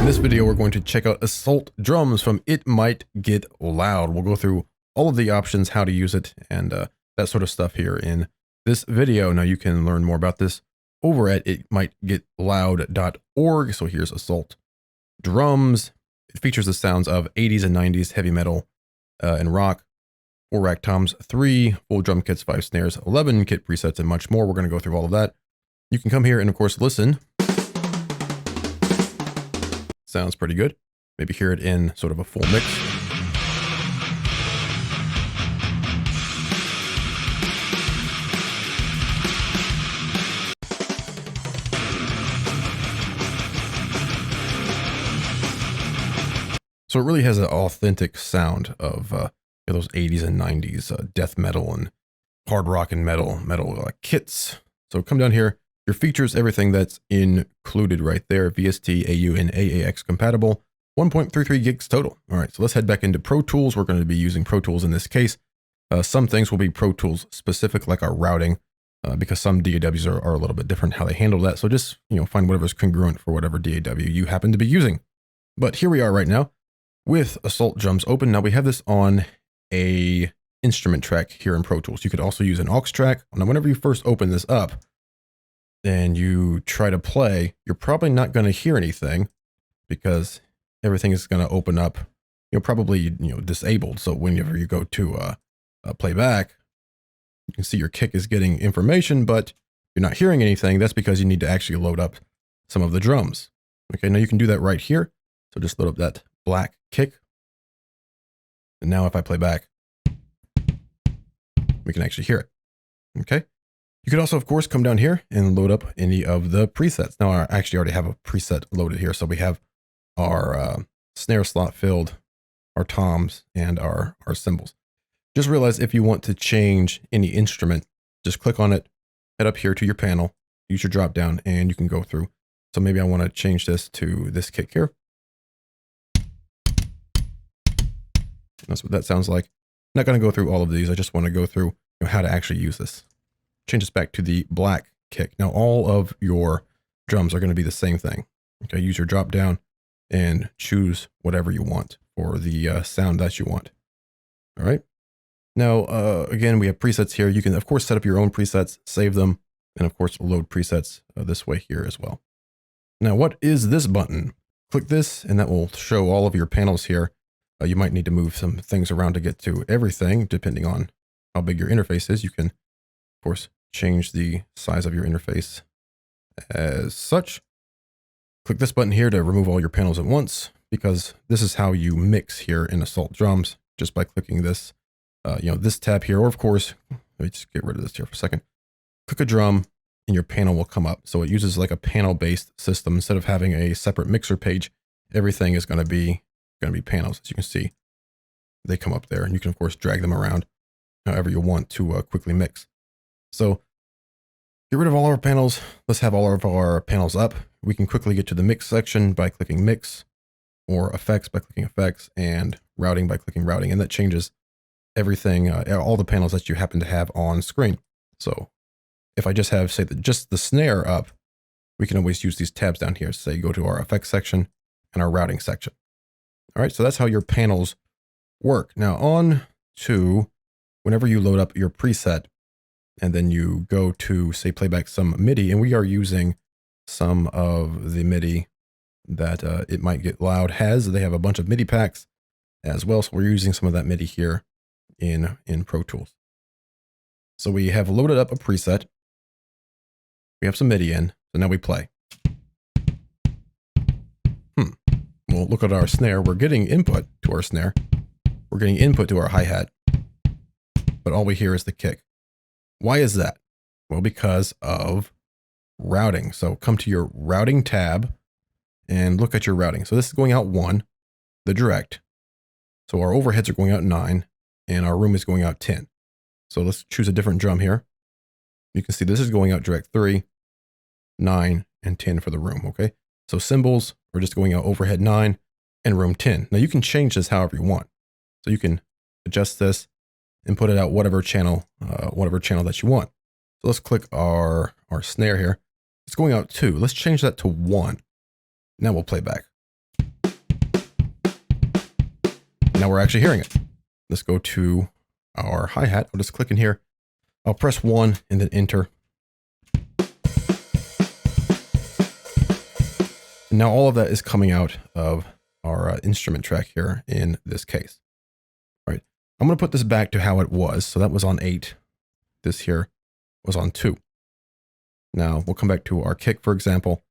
this video, we're going to check out Assault Drums from It Might Get Loud. We'll go through all of the options, how to use it, and that sort of stuff here in this video. Now, you can learn more about this over at itmightgetloud.org. So here's Assault Drums. It features the sounds of 80s and 90s heavy metal and rock, 4 rack toms, 3 full drum kits, 5 snares, 11 kit presets, and much more. We're going to go through all of that. You can come here and, of course, listen. Sounds pretty good. Maybe hear it in sort of a full mix. So it really has an authentic sound of those 80s and 90s death metal and hard rock and metal kits. So come down here. Your features, everything that's included right there. VST, AU, and AAX compatible. 1.33 gigs total. All right, so let's head back into Pro Tools. We're going to be using Pro Tools in this case. Some things will be Pro Tools specific, like our routing, because some DAWs are a little bit different how they handle that. So just find whatever's congruent for whatever DAW you happen to be using. But here we are right now with Assault Drums open. Now we have this on a instrument track here in Pro Tools. You could also use an aux track. Now, whenever you first open this up, and you try to play, you're probably not going to hear anything because everything is going to open up, probably, disabled. So whenever you go to playback, you can see your kick is getting information, but you're not hearing anything. That's because you need to actually load up some of the drums. Okay, now you can do that right here. So just load up that black kick. And now if I play back, we can actually hear it. Okay. You could also, of course, come down here and load up any of the presets. Now, I actually already have a preset loaded here. So we have our snare slot filled, our toms, and our cymbals. Just realize if you want to change any instrument, just click on it, head up here to your panel, use your drop down, and you can go through. So maybe I want to change this to this kick here. That's what that sounds like. I'm not going to go through all of these. I just want to go through how to actually use this. Change this back to the black kick. Now, all of your drums are going to be the same thing. Okay, use your drop down and choose whatever you want for the sound that you want. All right. Now, again, we have presets here. You can, of course, set up your own presets, save them, and, of course, load presets this way here as well. Now, what is this button? Click this, and that will show all of your panels here. You might need to move some things around to get to everything, depending on how big your interface is. You can, of course, change the size of your interface as such. Click this button here to remove all your panels at once, because this is how you mix here in Assault Drums, just by clicking this, this tab here. Or of course, let me just get rid of this here for a second. Click a drum and your panel will come up. So it uses like a panel-based system. Instead of having a separate mixer page, everything is going to be panels. As you can see, they come up there, and you can of course drag them around however you want to quickly mix. So get rid of all our panels. Let's have all of our panels up. We can quickly get to the mix section by clicking mix, or effects by clicking effects, and routing by clicking routing. And that changes everything, all the panels that you happen to have on screen. So if I just have, say, just the snare up, we can always use these tabs down here. Say, go to our effects section and our routing section. All right, so that's how your panels work. Now on to whenever you load up your preset, and then you go to, say, playback some MIDI, and we are using some of the MIDI that It Might Get Loud has. They have a bunch of MIDI packs as well, so we're using some of that MIDI here in Pro Tools. So we have loaded up a preset. We have some MIDI in, so now we play. Well, look at our snare. We're getting input to our snare. We're getting input to our hi-hat, but all we hear is the kick. Why is that? Well, because of routing. So come to your routing tab and look at your routing. So this is going out 1, the direct. So our overheads are going out 9, and our room is going out 10. So let's choose a different drum here. You can see this is going out direct 3, 9, and 10 for the room, okay? So cymbals are just going out overhead 9 and room 10. Now you can change this however you want. So you can adjust this and put it out whatever channel that you want. So let's click our snare here. It's going out 2. Let's change that to 1. Now we'll play back. Now we're actually hearing it. Let's go to our hi-hat. I'll just click in here. I'll press 1 and then enter. And now all of that is coming out of our instrument track here in this case. All right. I'm going to put this back to how it was. So that was on 8. This here was on 2. Now we'll come back to our kick, for example.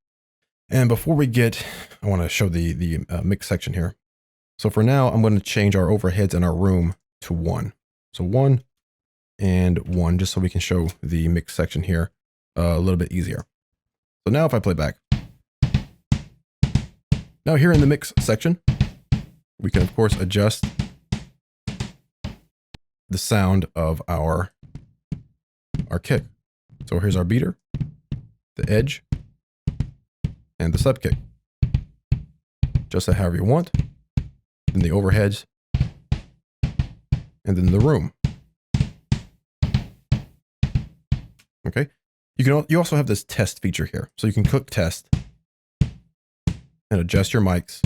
And before we get, I want to show the mix section here. So for now, I'm going to change our overheads and our room to 1. So 1 and 1, just so we can show the mix section here a little bit easier. So now if I play back. Now here in the mix section, we can of course adjust the sound of our kick. So here's our beater, the edge, and the sub kick. Adjust that however you want. Then the overheads, and then the room. Okay. You also have this test feature here, so you can click test and adjust your mics.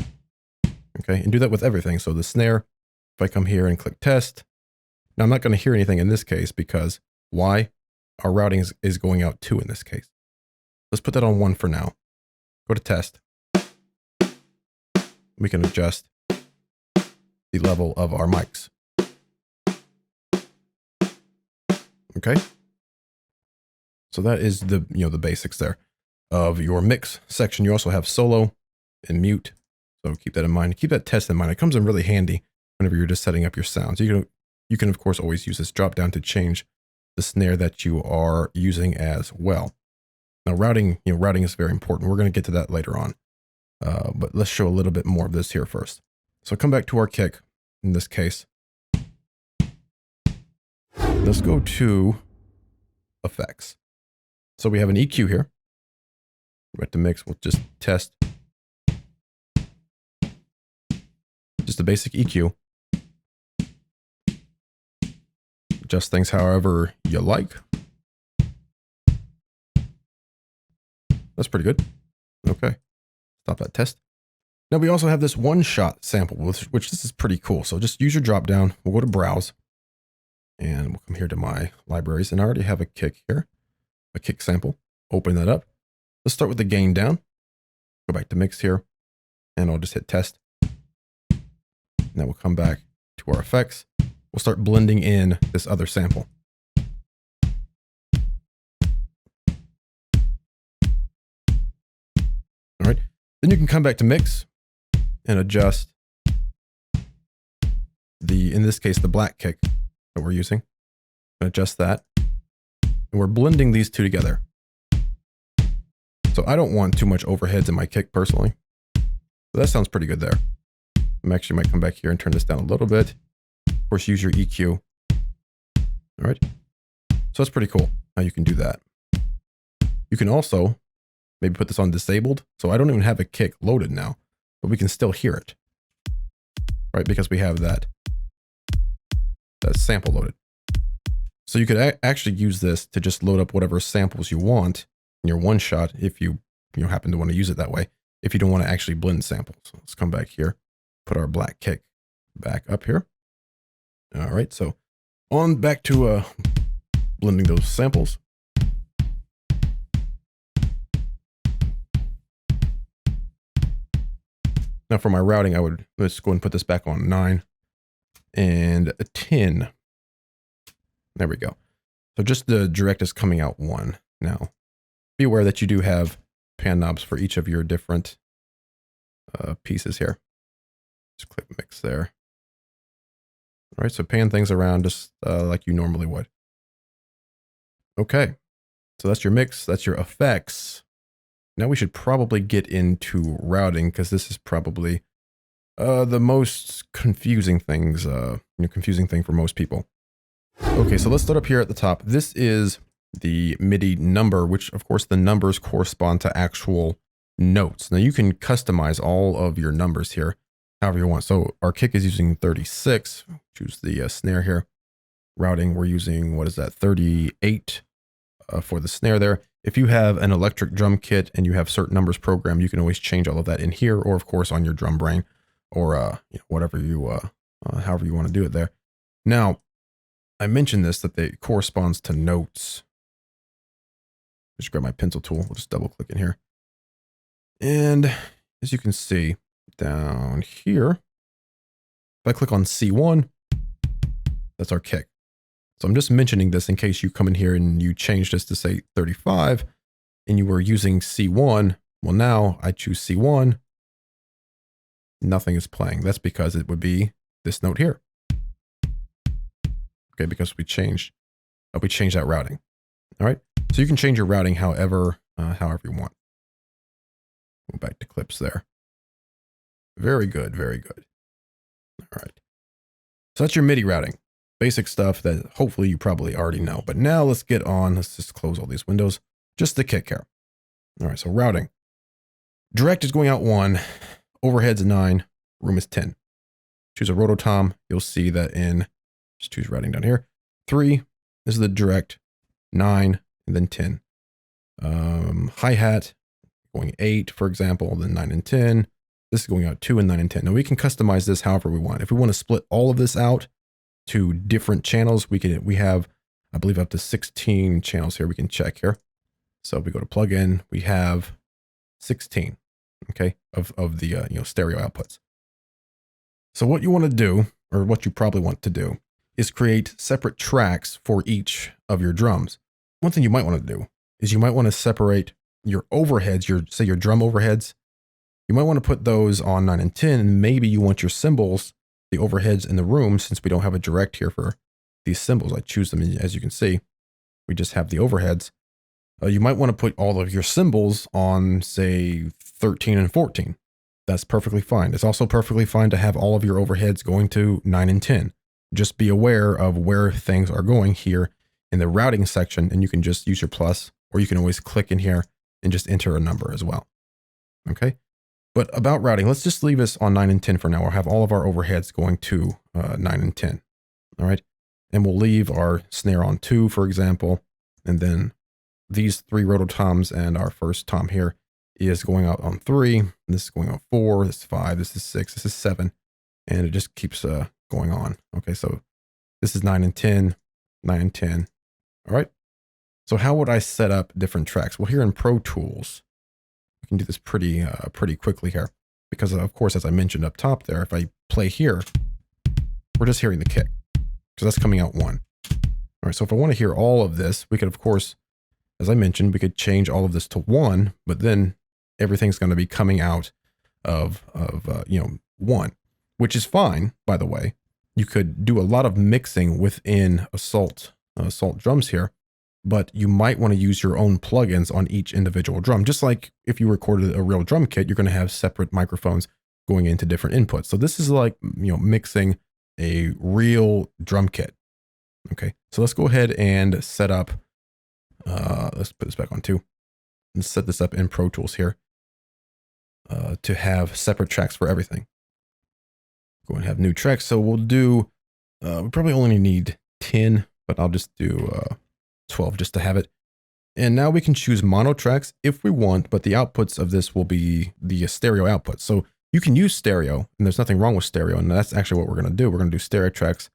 Okay, and do that with everything. So the snare, if I come here and click test, now I'm not going to hear anything in this case because why? Our routing is going out 2 in this case. Let's put that on 1 for now. Go to test. We can adjust the level of our mics. Okay. So that is the basics there of your mix section. You also have solo and mute. So keep that in mind. Keep that test in mind. It comes in really handy whenever you're just setting up your sounds. You can of course always use this drop down to change the snare that you are using as well. Now routing is very important. We're going to get to that later on. But let's show a little bit more of this here first. So come back to our kick in this case. Let's go to effects. So we have an EQ here. Back to mix, we'll just test. Just a basic EQ. Adjust things however you like. That's pretty good. Okay. Stop that test. Now we also have this one-shot sample, which this is pretty cool. So just use your drop down. We'll go to browse. And we'll come here to my libraries. And I already have a kick here. A kick sample. Open that up. Let's start with the gain down. Go back to mix here. And I'll just hit test. Now we'll come back to our effects. We'll start blending in this other sample. All right. Then you can come back to mix and adjust in this case, the black kick that we're using. Adjust that. And we're blending these two together. So I don't want too much overheads in my kick personally. So that sounds pretty good there. I actually might come back here and turn this down a little bit. Of course, use your EQ. All right. So that's pretty cool how you can do that. You can also maybe put this on disabled. So I don't even have a kick loaded now, but we can still hear it. Right? Because we have that sample loaded. So you could actually use this to just load up whatever samples you want in your one shot if you happen to want to use it that way. If you don't want to actually blend samples. So let's come back here, put our black kick back up here. All right, so on back to blending those samples. Now for my routing, let's go and put this back on 9 and a 10. There we go. So just the direct is coming out 1. Now, be aware that you do have pan knobs for each of your different pieces here. Just click mix there. All right, so pan things around just like you normally would. Okay, so that's your mix, that's your effects. Now we should probably get into routing because this is probably the most confusing thing for most people. Okay, so let's start up here at the top. This is the MIDI number, which of course the numbers correspond to actual notes. Now you can customize all of your numbers here however you want. So our kick is using 36. Choose the snare here. Routing, we're using, what is that, 38 for the snare there. If you have an electric drum kit and you have certain numbers programmed, you can always change all of that in here, or of course on your drum brain, or whatever you however you want to do it there. Now, I mentioned this, that it corresponds to notes. Just grab my pencil tool. We'll just double click in here. And as you can see down here, if I click on C1, that's our kick. So I'm just mentioning this in case you come in here and you change this to say 35 and you were using C1. Well, now I choose C1. Nothing is playing. That's because it would be this note here. Okay, because we changed that routing. All right. So you can change your routing however you want. Go back to clips there. Very good, very good. All right. So that's your MIDI routing. Basic stuff that hopefully you probably already know. But now let's get on. Let's just close all these windows. Just the kick here. All right, so routing. Direct is going out 1. Overhead's 9. Room is 10. Choose a rototom. You'll see that in, just choose routing down here. 3 is the direct. 9 and then 10. Hi-hat going 8, for example, then 9 and 10. This is going out 2 and 9 and 10. Now we can customize this however we want. If we want to split all of this out to different channels, we have, I believe, up to 16 channels here. We can check here. So if we go to plugin, we have 16, okay, of the stereo outputs. So what you want to do, or what you probably want to do, is create separate tracks for each of your drums. One thing you might want to do is you might want to separate your overheads, say your drum overheads. You might want to put those on 9 and 10, and maybe you want your cymbals, the overheads in the room, since we don't have a direct here for these cymbals. I choose them, as you can see. We just have the overheads. You might want to put all of your cymbals on, say, 13 and 14. That's perfectly fine. It's also perfectly fine to have all of your overheads going to 9 and 10. Just be aware of where things are going here in the routing section, and you can just use your plus, or you can always click in here and just enter a number as well. Okay. But about routing, let's just leave this on 9 and 10 for now. We'll have all of our overheads going to 9 and 10. All right. And we'll leave our snare on 2, for example. And then these 3 rototoms and our first tom here is going out on 3. This is going on 4. This is 5. This is 6. This is 7. And it just keeps going on. Okay. So this is 9 and 10, 9 and 10. All right. So how would I set up different tracks? Well, here in Pro Tools, we can do this pretty quickly here, because of course, as I mentioned up top there, if I play here, we're just hearing the kick, because that's coming out 1. All right, so if I want to hear all of this, we could, of course, as I mentioned, we could change all of this to 1, but then everything's going to be coming out of 1, which is fine, by the way. You could do a lot of mixing within Assault drums here, but you might want to use your own plugins on each individual drum. Just like if you recorded a real drum kit, you're going to have separate microphones going into different inputs. So this is like, mixing a real drum kit. Okay, so let's go ahead and set up, let's put this back on 2 and set this up in Pro Tools here to have separate tracks for everything. Go and have new tracks. So we'll do, we probably only need 10, but I'll just do 12 just to have it. And now we can choose mono tracks if we want, but the outputs of this will be the stereo outputs. So you can use stereo, and there's nothing wrong with stereo, and that's actually what we're going to do. We're going to do stereo tracks.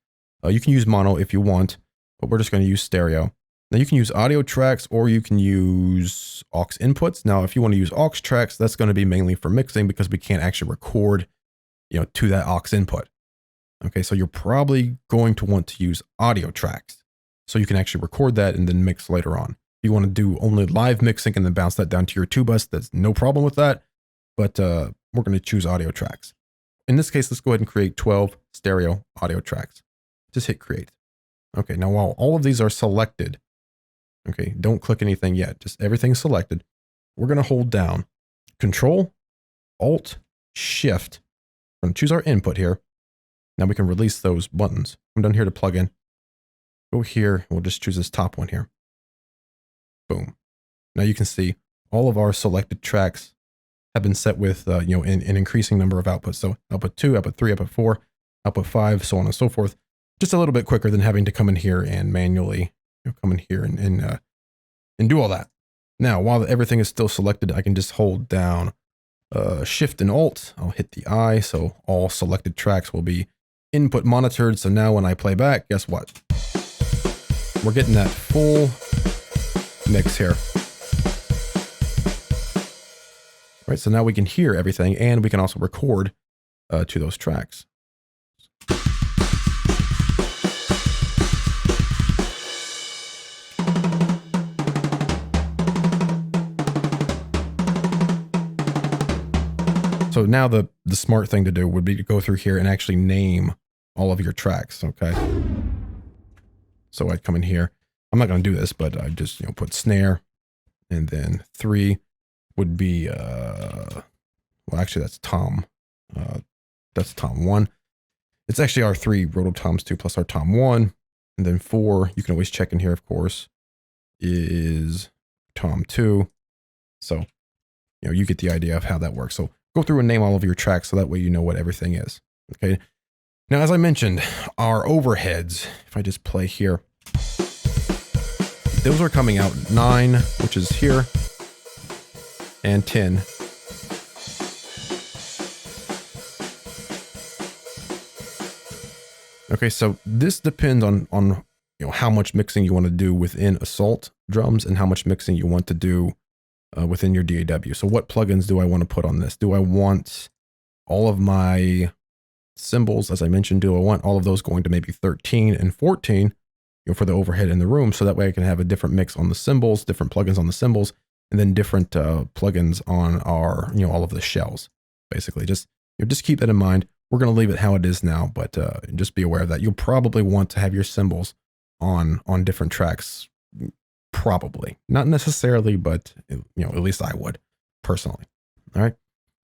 You can use mono if you want, but we're just going to use stereo. Now you can use audio tracks, or you can use aux inputs. Now, if you want to use aux tracks, that's going to be mainly for mixing, because we can't actually record, to that aux input. Okay, so you're probably going to want to use audio tracks, so you can actually record that and then mix later on. If you want to do only live mixing and then bounce that down to your 2 bus, that's no problem with that. But we're going to choose audio tracks. In this case, let's go ahead and create 12 stereo audio tracks. Just hit create. Okay, now while all of these are selected, okay, don't click anything yet. Just everything's selected. We're going to hold down Control, Alt, Shift. We're going to choose our input here. Now we can release those buttons. I'm done here to plug in. Go here. We'll just choose this top one here. Boom. Now you can see all of our selected tracks have been set with, an increasing number of outputs. So output 2, output 3, output 4, output 5, so on and so forth. Just a little bit quicker than having to come in here and manually come in here and do all that. Now, while everything is still selected, I can just hold down Shift and Alt. I'll hit the I, so all selected tracks will be input monitored. So now when I play back, guess what? We're getting that full mix here. Right, so now we can hear everything, and we can also record to those tracks. So now the smart thing to do would be to go through here and actually name all of your tracks, okay? So I'd come in here. I'm not going to do this, but I just, put snare, and then 3 would be, well, actually that's tom. That's tom 1. It's actually our 3 rototoms 2 plus our tom 1. And then 4, you can always check in here, of course, is tom 2. So, you get the idea of how that works. So go through and name all of your tracks so that way you know what everything is. Okay. Now, as I mentioned, our overheads, if I just play here, those are coming out 9, which is here, and 10. Okay, so this depends on how much mixing you want to do within Assault drums and how much mixing you want to do within your DAW. So what plugins do I want to put on this? Do I want all of my cymbals, as I mentioned, do I want all of those going to maybe 13 and 14, for the overhead in the room, so that way I can have a different mix on the cymbals, different plugins on the cymbals, and then different plugins on our, all of the shells, basically. Just keep that in mind. We're going to leave it how it is now, but just be aware of that. You'll probably want to have your cymbals on different tracks, probably. Not necessarily, but, at least I would, personally. All right?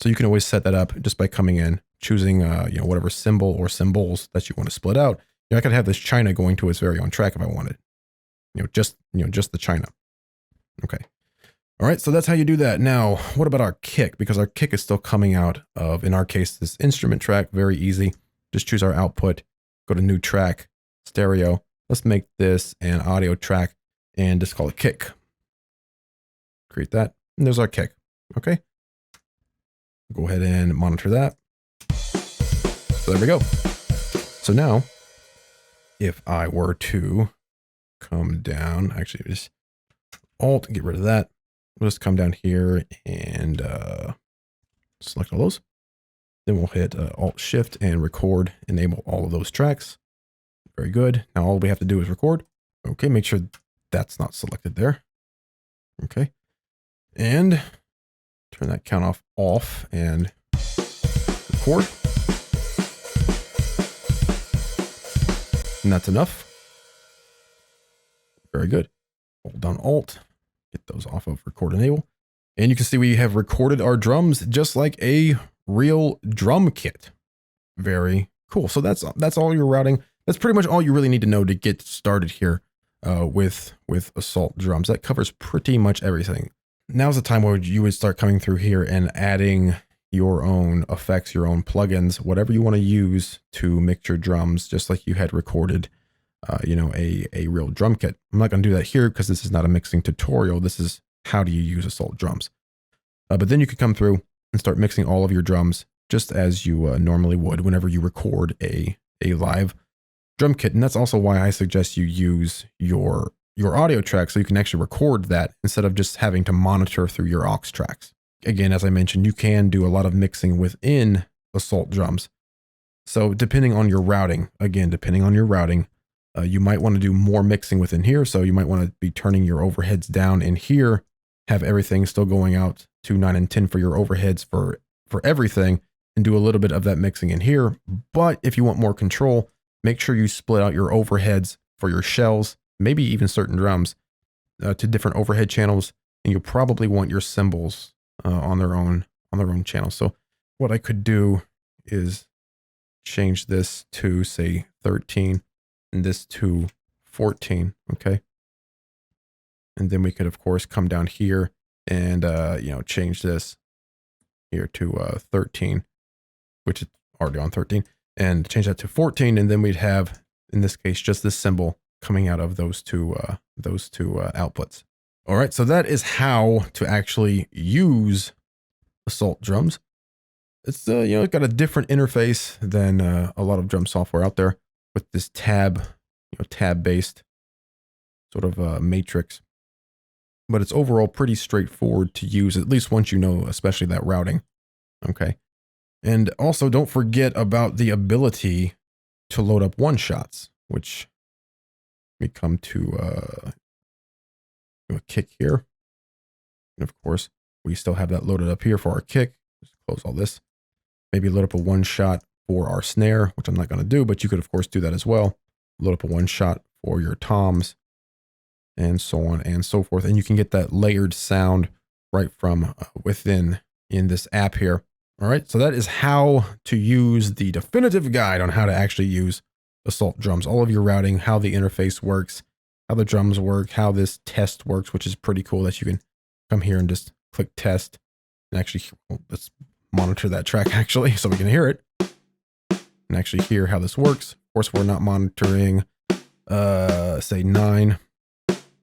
So you can always set that up just by coming in, choosing, whatever cymbal or cymbals that you want to split out. I could have this China going to its very own track if I wanted. Just the China. Okay. All right, so that's how you do that. Now, what about our kick? Because our kick is still coming out of, in our case, this instrument track. Very easy. Just choose our output, go to new track, stereo. Let's make this an audio track and just call it kick. Create that. And there's our kick. Okay. Go ahead and monitor that. So there we go. So now, if I were to come down, actually just Alt, get rid of that. We'll just come down here and select all those. Then we'll hit Alt Shift and record, enable all of those tracks. Very good. Now all we have to do is record. Okay, make sure that's not selected there. Okay. And turn that count off and record. And that's enough. Very good. Hold down Alt, get those off of record enable. And you can see we have recorded our drums just like a real drum kit. Very cool. So that's all your routing. That's pretty much all you really need to know to get started here with Assault drums. That covers pretty much everything. Now's the time where you would start coming through here and adding your own effects, your own plugins, whatever you want to use to mix your drums, just like you had recorded, a real drum kit. I'm not going to do that here because this is not a mixing tutorial. This is how do you use Assault drums. But then you could come through and start mixing all of your drums just as you normally would whenever you record a live drum kit. And that's also why I suggest you use your audio track so you can actually record that instead of just having to monitor through your aux tracks. Again, as I mentioned, you can do a lot of mixing within Assault drums. So depending on your routing, you might want to do more mixing within here. So you might want to be turning your overheads down in here, have everything still going out to 9 and 10 for your overheads for everything, and do a little bit of that mixing in here. But if you want more control, make sure you split out your overheads for your shells, maybe even certain drums, to different overhead channels. And you'll probably want your cymbals on their own channel. So what I could do is change this to say 13 and this to 14. Okay. And then we could of course come down here and, change this here to 13, which is already on 13, and change that to 14. And then we'd have, in this case, just this symbol coming out of those two outputs. All right, so that is how to actually use Assault drums. It's you know, it's got a different interface than a lot of drum software out there with this tab, you know, tab based sort of matrix. But it's overall pretty straightforward to use, at least once you know, especially that routing. Okay. And also don't forget about the ability to load up one shots, which we come to a kick here. And of course, we still have that loaded up here for our kick. Just close all this. Maybe load up a one shot for our snare, which I'm not going to do, but you could of course do that as well. Load up a one shot for your toms and so on and so forth. And you can get that layered sound right from within in this app here. All right, so that is how to use the definitive guide on how to actually use Assault drums. All of your routing, how the interface works, how the drums work, how this test works, which is pretty cool that you can come here and just click test and actually, well, let's monitor that track actually so we can hear it and actually hear how this works. Of course, we're not monitoring, say 9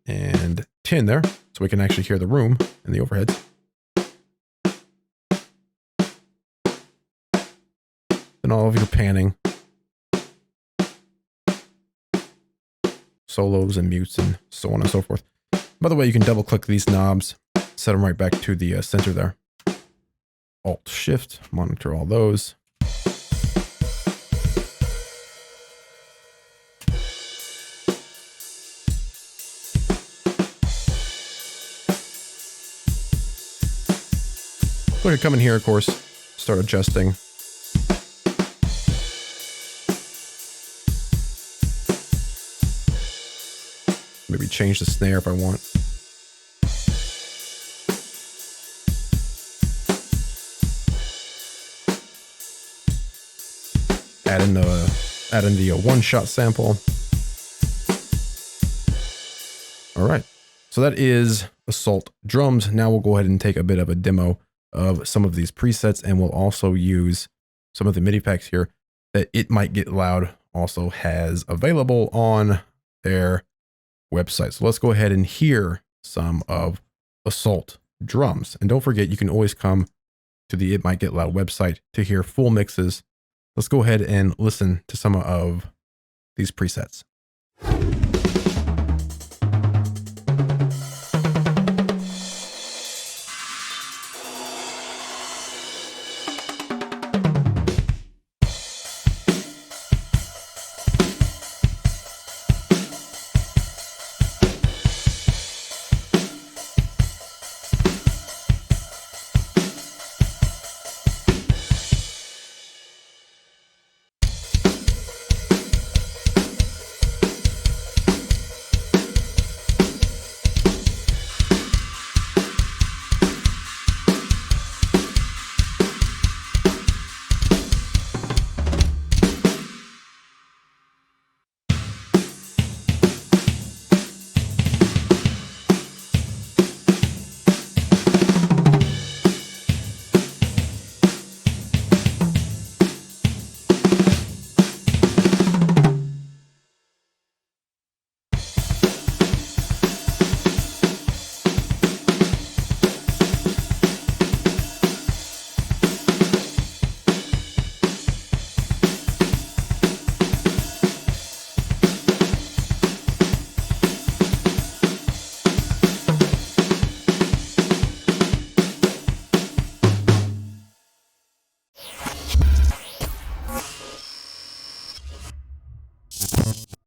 and 10 there, so we can actually hear the room and the overheads. And all of your panning, solos and mutes and so on and so forth. By the way, you can double click these knobs, set them right back to the center there. Alt Shift, monitor all those. Go ahead and come in here, of course, start adjusting. Maybe change the snare if I want. Add in the one-shot sample. All right, so that is Assault drums. Now we'll go ahead and take a bit of a demo of some of these presets, and we'll also use some of the MIDI packs here that It Might Get Loud also has available on their website. So let's go ahead and hear some of Assault drums. And don't forget, you can always come to the It Might Get Loud website to hear full mixes. Let's go ahead and listen to some of these presets.